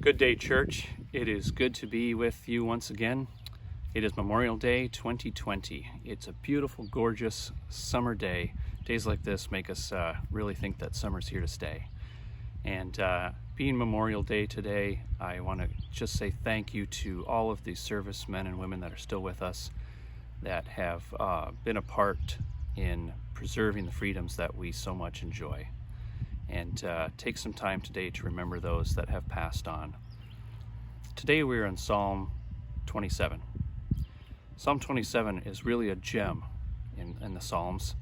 Good day, church. It is good to be with you once again. It is Memorial Day 2020. It's a beautiful, gorgeous summer day. Days like this make us really think that summer's here to stay. And being Memorial Day today, I want to just say thank you to all of the servicemen and women that are still with us, that have been a part in preserving the freedoms that we so much enjoy. And take some time today to remember those that have passed on. Today we're in Psalm 27. Psalm 27 is really a gem in the Psalms.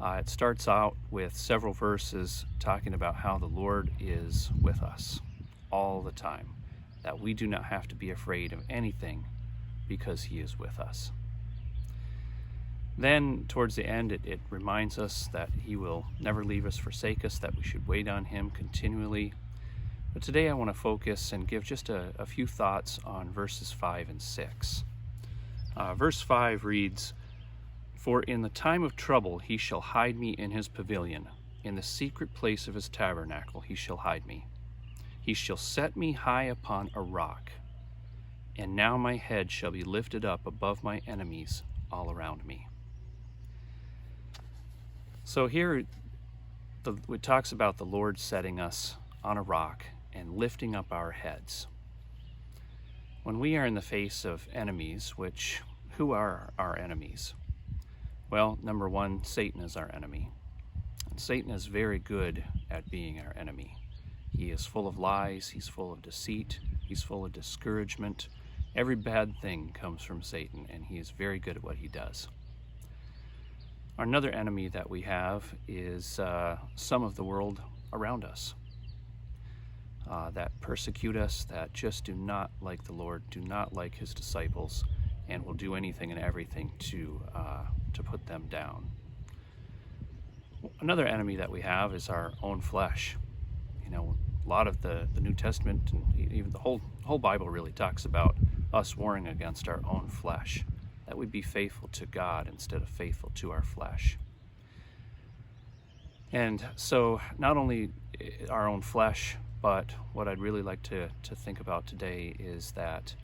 It starts out with several verses talking about how the Lord is with us all the time, that we do not have to be afraid of anything because He is with us. Then towards the end, it reminds us that He will never leave us, forsake us, that we should wait on Him continually. But today I want to focus and give just a few thoughts on verses 5 and 6. Verse 5 reads, "For in the time of trouble He shall hide me in His pavilion. In the secret place of His tabernacle He shall hide me. He shall set me high upon a rock. And now my head shall be lifted up above my enemies all around me." So here it talks about the Lord setting us on a rock and lifting up our heads. When we are in the face of enemies, who are our enemies? Well, number one, Satan is our enemy. And Satan is very good at being our enemy. He is full of lies, he's full of deceit, he's full of discouragement. Every bad thing comes from Satan, and he is very good at what he does. Another enemy that we have is some of the world around us that persecute us, that just do not like the Lord, do not like His disciples, and will do anything and everything to put them down. Another enemy that we have is our own flesh. You know, a lot of the New Testament and even the whole Bible really talks about us warring against our own flesh, that we be faithful to God instead of faithful to our flesh. And so not only our own flesh, but what I'd really like to think about today is that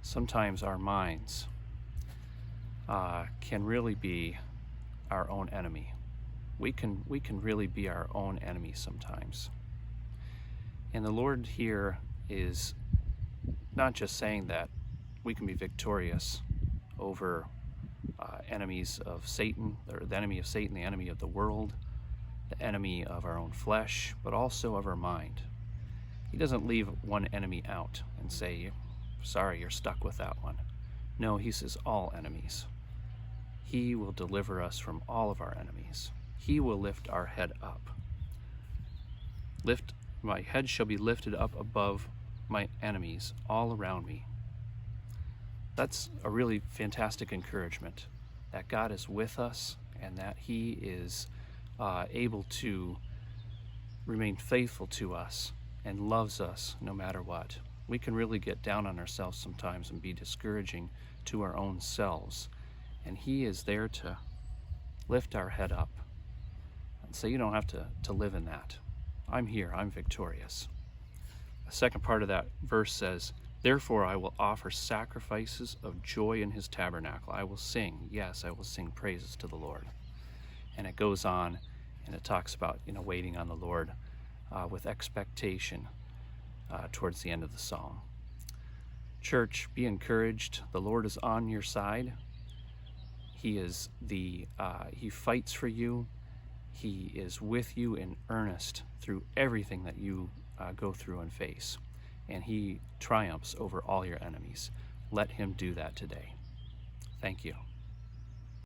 sometimes our minds can really be our own enemy. We can really be our own enemy sometimes. And the Lord here is not just saying that we can be victorious over enemies of Satan, or the enemy of Satan, the enemy of the world, the enemy of our own flesh, but also of our mind. He doesn't leave one enemy out and say, sorry, you're stuck with that one. No, He says all enemies. He will deliver us from all of our enemies. He will lift our head up. My head shall be lifted up above my enemies all around me. That's a really fantastic encouragement, that God is with us and that He is able to remain faithful to us and loves us no matter what. We can really get down on ourselves sometimes and be discouraging to our own selves, and He is there to lift our head up and say, you don't have to live in that. I'm here, I'm victorious. The second part of that verse says, "Therefore I will offer sacrifices of joy in His tabernacle. I will sing, yes, I will sing praises to the Lord." And it goes on and it talks about, waiting on the Lord with expectation towards the end of the psalm. Church, be encouraged. The Lord is on your side. He fights for you. He is with you in earnest through everything that you go through and face. And He triumphs over all your enemies. Let Him do that today. Thank you.